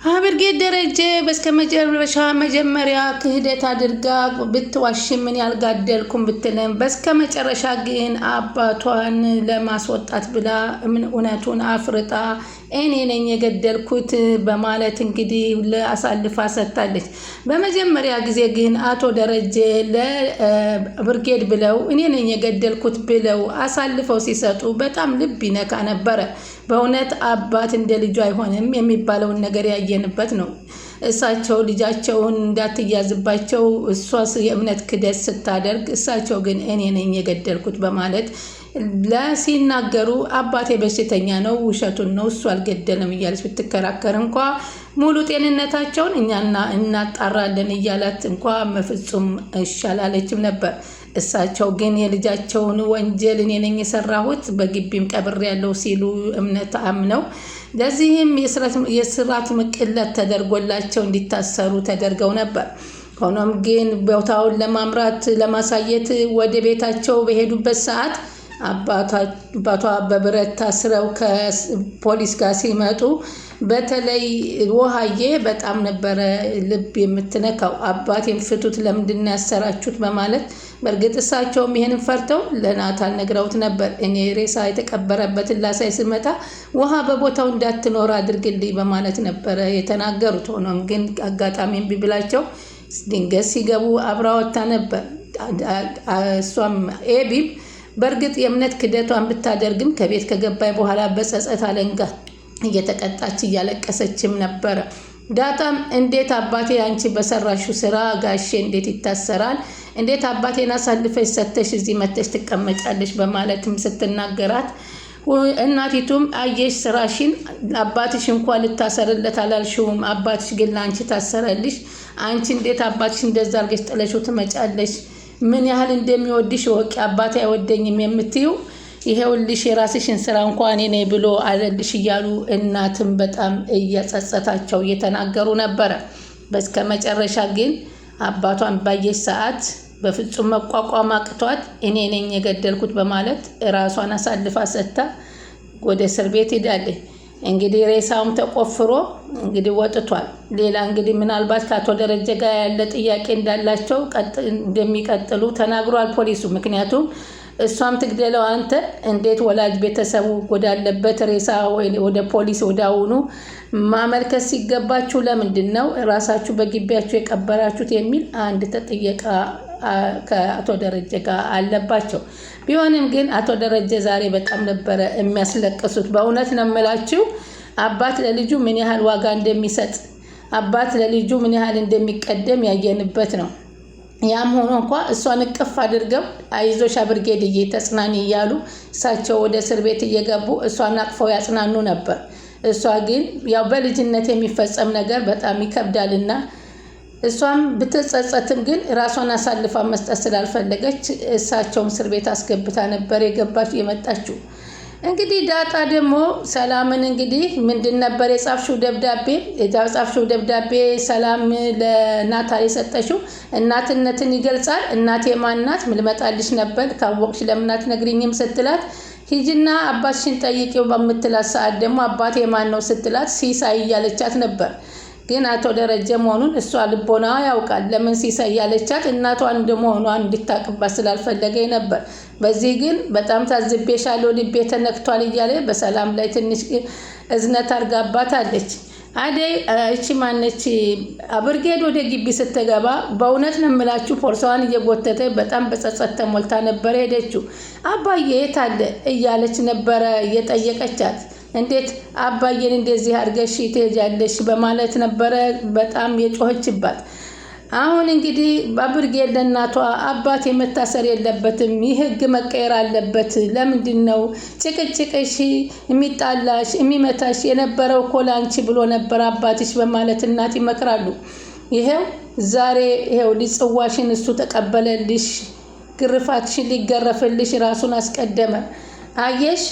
አብርጌት ደረጀ በስከመጨረሻ መጀመሪያ ክህደት አድርጋ ብትዋሽ ምን ያልጋደልኩም ብትለም በስከመጨረሻ ግን አባቷን ለማስወጣት ብላ እውነቱን አፍርጣ እኔ ነኝ የገደልኩት በማለት እንግዲህ ለአሳልፋ ሰጥታለች። በመጀመሪያ ጊዜ ግን አቶ ደረጀ ለብርጌድ ብለው እኔ ነኝ የገደልኩት ብለው አሳልፈው ሲሰጡ በጣም ልብ ይነካ ነበረ። በእውነት አባት እንደ ልጁ አይሆንም የሚባለውን ነገር ያየንበት ነው። እሳቸው ልጃቸውን እንዳትያዝባቸው እሷስ የእምነት ክደት ስታደርግ እሳቸው ግን እኔ ነኝ የገደልኩት በማለት ለሲናገሩ አባቴ በሽተኛ ነው ውሸቱን ነው እሱ አልገደለም እያለች ብትከራከር እንኳ ሙሉ ጤንነታቸውን እኛና እናጣራለን እያላት እንኳ በፍጹም እሻላለችም ነበር። እሳቸው ግን የልጃቸውን ወንጀል እኔ ነኝ የሰራሁት በግቢም ቀብር ያለው ሲሉ እምነት አምነው ለዚህም የስራት ምቅለት ተደርጎላቸው እንዲታሰሩ ተደርገው ነበር። ሆኖም ግን ቦታውን ለማምራት ለማሳየት ወደ ቤታቸው በሄዱበት ሰዓት አባቷ በብረት ታስረው ከፖሊስ ጋር ሲመጡ በተለይ ውሃዬ በጣም ነበረ ልብ የምትነካው። አባቴን ፍቱት ለምንድን ያሰራችሁት በማለት በእርግጥ እሳቸውም ይሄንን ፈርተው ለናታን ነግረውት ነበር። እኔ ሬሳ የተቀበረበትን ላሳይ ስመጣ ውሃ በቦታው እንዳትኖር አድርግልኝ በማለት ነበረ የተናገሩት። ሆኖም ግን አጋጣሚ እምቢ ብላቸው ድንገት ሲገቡ አብራ ወጥታ ነበር። እሷም ኤቢም በእርግጥ የእምነት ክደቷን ብታደርግም ከቤት ከገባይ በኋላ በጸጸት አለንጋ እየተቀጣች እያለቀሰችም ነበረ። ዳጣም እንዴት አባቴ አንቺ በሰራሹ ስራ ጋሼ እንዴት ይታሰራል? እንዴት አባቴን አሳልፈሽ ሰተሽ እዚህ መተሽ ትቀመጫለሽ? በማለትም ስትናገራት እናቲቱም አየሽ ስራሽን አባትሽ እንኳን ልታሰርለት አላልሽውም፣ አባትሽ ግን ለአንቺ ታሰረልሽ። አንቺ እንዴት አባትሽ እንደዛ አድርገሽ ጥለሽው ትመጫለሽ? ምን ያህል እንደሚወድሽ ወቂ። አባቴ አይወደኝም የምትዩ ይሄውልሽ የራስሽን ስራ እንኳን እኔ ብሎ አለልሽ እያሉ እናትም በጣም እየጸጸታቸው እየተናገሩ ነበረ። በስከ መጨረሻ ግን አባቷን ባየች ሰዓት በፍጹም መቋቋም አቅቷት እኔ ነኝ የገደልኩት በማለት ራሷን አሳልፋ ሰጥታ ወደ እስር ቤት ሄዳለች። እንግዲህ ሬሳውም ተቆፍሮ እንግዲህ ወጥቷል። ሌላ እንግዲህ ምናልባት ከአቶ ደረጀ ጋር ያለ ጥያቄ እንዳላቸው እንደሚቀጥሉ ተናግሯል ፖሊሱ። ምክንያቱም እሷም ትግደለው አንተ እንዴት ወላጅ ቤተሰቡ ወዳለበት ሬሳ ወደ ፖሊስ ወዳውኑ ማመልከት ሲገባችሁ ለምንድን ነው ራሳችሁ በግቢያችሁ የቀበራችሁት የሚል አንድ ተጠየቃ ከአቶ ደረጀ ጋር አለባቸው። ቢሆንም ግን አቶ ደረጀ ዛሬ በጣም ነበረ የሚያስለቅሱት። በእውነት ነው የምላችሁ አባት ለልጁ ምን ያህል ዋጋ እንደሚሰጥ አባት ለልጁ ምን ያህል እንደሚቀደም ያየንበት ነው። ያም ሆኖ እንኳ እሷን እቅፍ አድርገው አይዞሽ አብርጌድዬ ተጽናኒ እያሉ እሳቸው ወደ እስር ቤት እየገቡ እሷን አቅፈው ያጽናኑ ነበር። እሷ ግን ያው በልጅነት የሚፈጸም ነገር በጣም ይከብዳልና እሷም ብትጸጸትም ግን ራሷን አሳልፋ መስጠት ስላልፈለገች እሳቸውም እስር ቤት አስገብታ ነበር የመጣችው። እንግዲህ ዳጣ ደግሞ ሰላምን እንግዲህ ምንድን ነበር የጻፍሽው ደብዳቤ ሰላም ለናታን የሰጠሽው እናትነትን ይገልጻል። እናቴ ማናት ምልመጣልሽ ነበር ካወቅሽ ለምን አትነግሪኝም ስትላት ሂጂና አባትሽን ጠይቂው በምትላት ሰዓት ደግሞ አባቴ ማን ነው ስትላት ሲሳይ እያለቻት ነበር። ግን አቶ ደረጀ መሆኑን እሷ ልቦና ያውቃል። ለምን ሲሳይ ያለቻት እናቷን እንደመሆኗን እንድታቅባት ስላልፈለገኝ ነበር። በዚህ ግን በጣም ታዝቤሻለሁ ልቤ ተነክቷል እያለ በሰላም ላይ ትንሽ እዝነት አርጋባታለች። አደይ እቺ ማነች አብርጌድ ወደ ግቢ ስትገባ በእውነት ነው የምላችሁ ፖርሳዋን እየጎተተ በጣም በጸጸት ተሞልታ ነበር ሄደችው። አባዬ የት አለ እያለች ነበረ እየጠየቀቻት። እንዴት አባዬን እንደዚህ አድርገሽ ትሄጃለሽ በማለት ነበረ በጣም የጮኸችባት። አሁን እንግዲህ አብርጌድ ለእናቷ አባቴ መታሰር የለበትም፣ ይህ ህግ መቀየር አለበት። ለምንድን ነው ጭቅጭቅሽ የሚጣላሽ የሚመታሽ የነበረው እኮ ላንቺ ብሎ ነበር አባትሽ በማለት እናት ይመክራሉ። ይሄው ዛሬ ይሄው ሊጽዋሽን እሱ ተቀበለልሽ፣ ግርፋትሽን ሊገረፍልሽ ራሱን አስቀደመ። አየሽ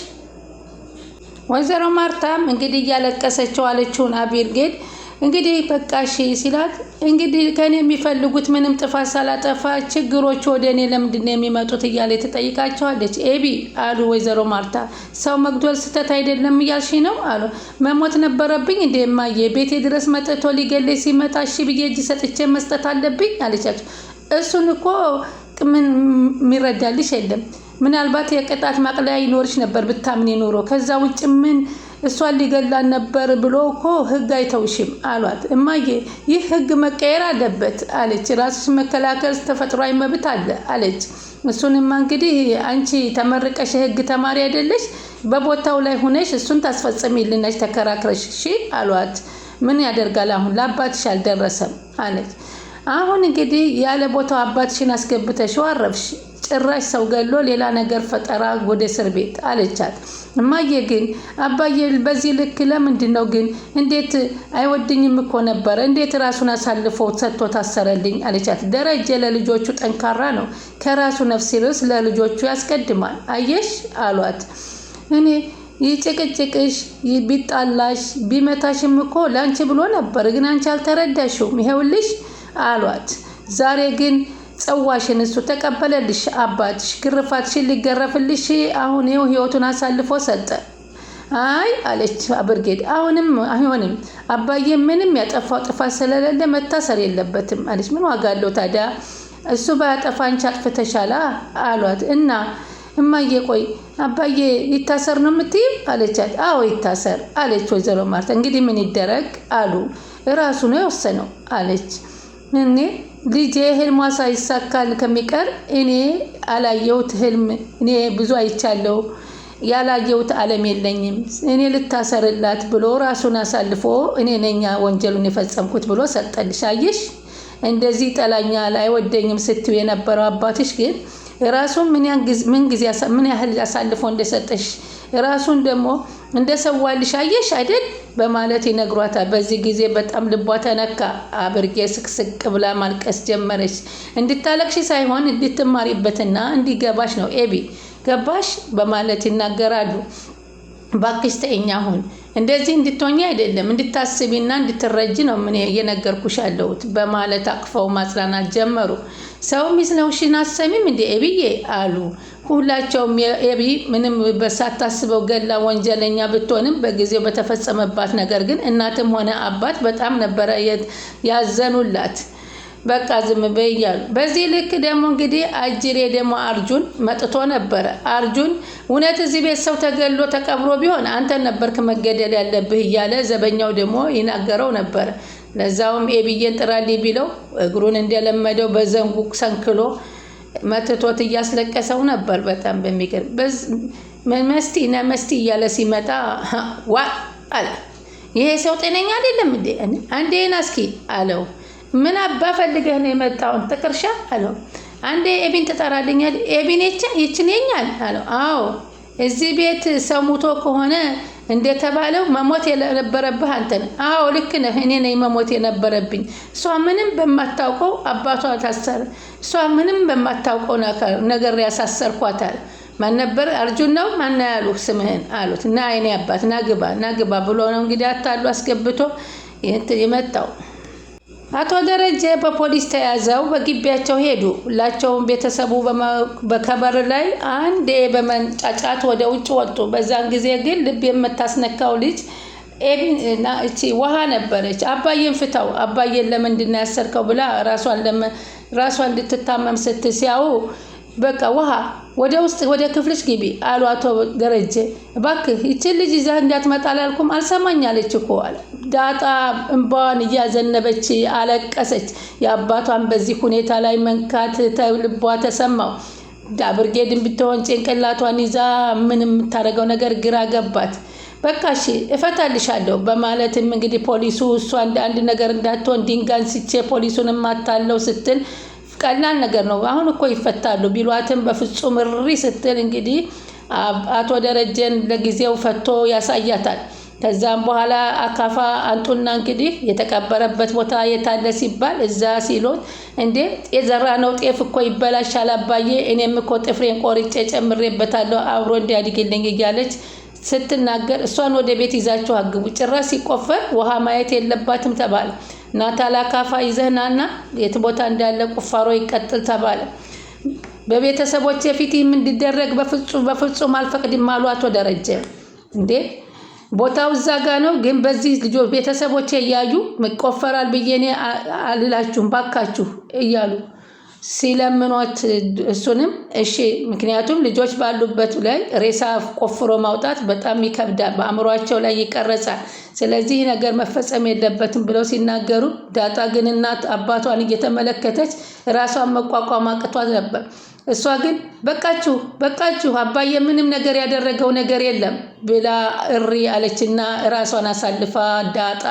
ወይዘሮ ማርታም እንግዲህ እያለቀሰችው አለችውን አብርጌድ እንግዲህ በቃ እሺ ሲላት እንግዲህ ከኔ የሚፈልጉት ምንም ጥፋት ሳላጠፋ ችግሮች ወደ እኔ ለምንድን ነው የሚመጡት እያለ ትጠይቃቸዋለች። ኤቢ አሉ ወይዘሮ ማርታ ሰው መግደል ስህተት አይደለም እያልሽ ነው አሉ። መሞት ነበረብኝ እንደ እማዬ ቤቴ ድረስ መጥቶ ሊገለኝ ሲመጣ እሺ ብዬ እጅ ሰጥቼ መስጠት አለብኝ አለቻቸው። እሱን እኮ ምን የሚረዳልሽ የለም። ምናልባት የቅጣት ማቅለያ ይኖርሽ ነበር ብታምኔ ኖሮ ከዛ ውጭ ምን እሷን ሊገላን ነበር ብሎ እኮ ህግ አይተውሽም አሏት። እማዬ ይህ ህግ መቀየር አለበት አለች። ራስሽ መከላከል ተፈጥሯዊ መብት አለ አለች። እሱንማ እንግዲህ አንቺ ተመርቀሽ ህግ ተማሪ አይደለሽ በቦታው ላይ ሆነሽ እሱን ታስፈጽሚልነሽ ተከራክረሽ እሺ አሏት። ምን ያደርጋል አሁን ለአባትሽ አልደረሰም አለች። አሁን እንግዲህ ያለ ቦታው አባትሽን አስገብተሽው አረፍሽ። ጭራሽ ሰው ገሎ ሌላ ነገር ፈጠራ ወደ እስር ቤት አለቻት። እማዬ ግን አባዬ በዚህ ልክ ለምንድን ነው ግን እንዴት አይወድኝም እኮ ነበር እንዴት ራሱን አሳልፎ ሰጥቶ ታሰረልኝ አለቻት። ደረጀ ለልጆቹ ጠንካራ ነው ከራሱ ነፍስ ይልቅ ለልጆቹ ያስቀድማል አየሽ አሏት። እኔ ይጭቅጭቅሽ ቢጣላሽ ቢመታሽም እኮ ላንቺ ብሎ ነበር ግን አንቺ አልተረዳሽውም ይሄውልሽ አሏት። ዛሬ ግን ጽዋሽን እሱ ተቀበለልሽ አባትሽ ግርፋትሽን ሊገረፍልሽ አሁን ይኸው ህይወቱን አሳልፎ ሰጠ። አይ አለች ብርጌድ አሁንም አይሆንም አባዬ ምንም ያጠፋው ጥፋት ስለሌለ መታሰር የለበትም አለች። ምን ዋጋ አለው ታዲያ እሱ ባያጠፋ አንቺ አጥፍተሻላ አሏት። እና እማዬ ቆይ አባዬ ይታሰር ነው የምትይው አለቻት። አዎ ይታሰር አለች ወይዘሮ ማርታ። እንግዲህ ምን ይደረግ አሉ። ራሱ ነው የወሰነው አለች። እኔ ልጄ ህልሟ ሳይሳካል ከሚቀር እኔ አላየሁት ህልም እኔ ብዙ አይቻለሁ ያላየሁት ዓለም የለኝም እኔ ልታሰርላት ብሎ ራሱን አሳልፎ እኔ ነኝ ወንጀሉን የፈጸምኩት ብሎ ሰጠልሽ። አየሽ እንደዚህ ጠላኛል አይወደኝም ስትዩ የነበረው አባትሽ ግን ራሱን ምን ያህል አሳልፎ እንደሰጠሽ ራሱን ደግሞ እንደሰዋልሽ አየሽ አይደል በማለት ይነግሯታል። በዚህ ጊዜ በጣም ልቧ ተነካ። ብርጌ ስቅስቅ ብላ ማልቀስ ጀመረች። እንድታለቅሽ ሳይሆን እንድትማሪበትና እንዲገባሽ ነው ኤቢ ገባሽ በማለት ይናገራሉ። ባክሽ ተይኝ አሁን እንደዚህ እንድትሆኚ አይደለም እንድታስቢና እንድትረጂ ነው ምን እየነገርኩሽ ያለሁት በማለት አቅፈው ማጽናናት ጀመሩ። ሰው ሚስነውሽን አሰሚም እንደ ኤቢዬ አሉ። ሁላቸውም ኤቢ ምንም በሳታስበው ገላ ወንጀለኛ ብትሆንም በጊዜው በተፈጸመባት ነገር ግን እናትም ሆነ አባት በጣም ነበረ ያዘኑላት። በቃ ዝም በይ እያሉ በዚህ ልክ ደግሞ እንግዲህ አጅሬ ደግሞ አርጁን መጥቶ ነበረ። አርጁን እውነት እዚህ ቤት ሰው ተገሎ ተቀብሮ ቢሆን አንተ ነበርክ መገደል ያለብህ እያለ ዘበኛው ደግሞ ይናገረው ነበረ። ለዛውም ኤቢዬን ጥራልኝ ቢለው እግሩን እንደለመደው በዘንጉ ሰንክሎ መትቶት እያስለቀሰው ነበር። በጣም በሚገርም መስቲ እያለ ሲመጣ ዋ አለ። ይሄ ሰው ጤነኛ አይደለም እንዴ አንዴ ናስኪ አለው። ምን አባ ፈልገህ ነው የመጣውን ጥቅርሻ አለው። አንዴ ኤቢን ትጠራልኛል ኤቢን ይችኛል አለው። አዎ እዚህ ቤት ሰው ሙቶ ከሆነ እንደተባለው መሞት የነበረብህ አንተ ነህ። አዎ ልክ ነህ እኔ ነኝ መሞት የነበረብኝ። እሷ ምንም በማታውቀው አባቷ ታሰረ። እሷ ምንም በማታውቀው ነገር ያሳሰርኳታል። ማን ነበር አርጁን ነው ማን ያሉ ስምህን አሉት። እና አይኔ አባት ናግባ ብሎ ነው እንግዲህ አታሉ አስገብቶ የመጣው። አቶ ደረጀ በፖሊስ ተያዘው በግቢያቸው ሄዱ። ሁላቸውም ቤተሰቡ በከበር ላይ አንዴ በመንጫጫት ወደ ውጭ ወጡ። በዛን ጊዜ ግን ልብ የምታስነካው ልጅ ኤቢና እቺ ውሃ ነበረች። አባዬን ፍታው አባዬን ለምንድን ነው ያሰርከው ብላ ራሷን እንድትታመም ስትሲያው በቃ ውሃ ወደ ውስጥ ወደ ክፍልሽ ግቢ አሉ አቶ ደረጀ። እባክህ ይችን ልጅ ይዘህ እንዳትመጣ አላልኩም አልሰማኝ አለች እኮ አለ። ዳጣ እንባዋን እያዘነበች አለቀሰች። የአባቷን በዚህ ሁኔታ ላይ መንካት ልቧ ተሰማው። ብርጌድን ብትሆን ጭንቅላቷን ይዛ ምንም የምታደርገው ነገር ግራ ገባት። በቃ እሺ እፈታልሻለሁ በማለትም እንግዲህ ፖሊሱ እሷ አንድ ነገር እንዳትሆን ድንጋይ አንስቼ ፖሊሱን ማታለው ስትል ቀላል ነገር ነው አሁን እኮ ይፈታሉ ቢሏትም በፍጹም እሪ ስትል እንግዲህ አቶ ደረጀን ለጊዜው ፈቶ ያሳያታል። ከዛም በኋላ አካፋ አንጡና እንግዲህ የተቀበረበት ቦታ የታለ ሲባል እዛ ሲሎት እንዴ የዘራነው ጤፍ እኮ ይበላሻል አባዬ እኔም እኮ ጥፍሬን ቆርጬ ጨምሬበታለሁ አብሮ እንዲያድግልኝ እያለች ስትናገር እሷን ወደ ቤት ይዛችሁ አግቡ፣ ጭራሽ ሲቆፈር ውሃ ማየት የለባትም ተባለ። ናታላ ካፋ ይዘህናና የት ቦታ እንዳለ ቁፋሮ ይቀጥል ተባለ። በቤተሰቦቼ ፊት ይህም እንዲደረግ በፍጹም አልፈቅድም አሉ አቶ ደረጀ። እንዴ ቦታው እዛ ጋ ነው፣ ግን በዚህ ልጆች ቤተሰቦቼ እያዩ ይቆፈራል ብዬ እኔ አልላችሁም ባካችሁ እያሉ ሲለምኗት እሱንም እሺ፣ ምክንያቱም ልጆች ባሉበት ላይ ሬሳ ቆፍሮ ማውጣት በጣም ይከብዳል፣ በአእምሯቸው ላይ ይቀረጻል። ስለዚህ ነገር መፈጸም የለበትም ብለው ሲናገሩ ዳጣ ግን እናት አባቷን እየተመለከተች ራሷን መቋቋም አቅቷት ነበር። እሷ ግን በቃችሁ አባዬ ምንም ነገር ያደረገው ነገር የለም ብላ እሪ አለችና ራሷን አሳልፋ ዳጣ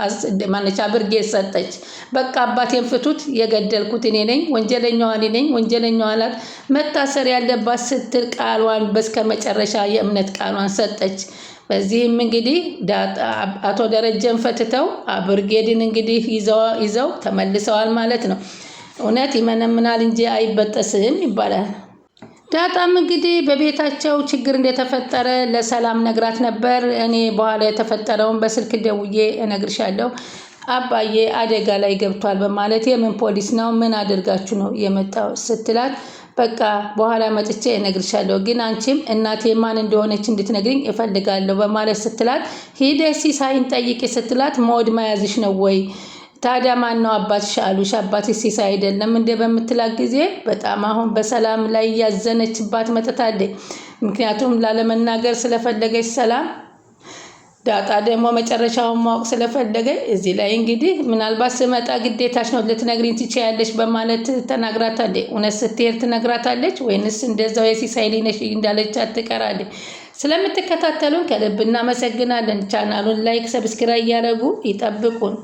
ማነቻ ብርጌድ ሰጠች። በቃ አባቴን ፍቱት፣ የገደልኩት እኔ ነኝ፣ ወንጀለኛዋ እኔ ነኝ፣ ወንጀለኛዋ ናት መታሰር ያለባት ስትል ቃሏን በስከ መጨረሻ የእምነት ቃሏን ሰጠች። በዚህም እንግዲህ አቶ ደረጀን ፈትተው ብርጌድን እንግዲህ ይዘው ተመልሰዋል ማለት ነው። እውነት ይመነምናል እንጂ አይበጠስም ይባላል። ዳጣም እንግዲህ በቤታቸው ችግር እንደተፈጠረ ለሰላም ነግራት ነበር። እኔ በኋላ የተፈጠረውን በስልክ ደውዬ እነግርሻለሁ፣ አባዬ አደጋ ላይ ገብቷል በማለት የምን ፖሊስ ነው ምን አድርጋችሁ ነው የመጣው ስትላት፣ በቃ በኋላ መጥቼ እነግርሻለሁ፣ ግን አንቺም እናቴ ማን እንደሆነች እንድትነግሪኝ እፈልጋለሁ በማለት ስትላት፣ ሂደሽ ሲሳይን ጠይቂ ስትላት፣ ሞድ መያዝሽ ነው ወይ ታዲያ ማን ነው አባትሽ አሉሽ? አባትሽ ሲሳይ አይደለም እንደ በምትላት ጊዜ በጣም አሁን በሰላም ላይ ያዘነችባት መጥታለች። ምክንያቱም ላለመናገር ስለፈለገች ሰላም፣ ዳጣ ደግሞ መጨረሻውን ማወቅ ስለፈለገች እዚህ ላይ እንግዲህ ምናልባት ስመጣ ግዴታሽ ነው ልትነግሪኝ ትችያለሽ በማለት ተናግራታለች። እውነት ስትሄድ ትነግራታለች ወይንስ እንደዛው የሲሳይ ልጅ ነሽ እንዳለቻት ትቀራለች? ስለምትከታተሉን ከልብ እናመሰግናለን። ቻናሉን ላይክ፣ ሰብስክራይብ እያደረጉ ይጠብቁን።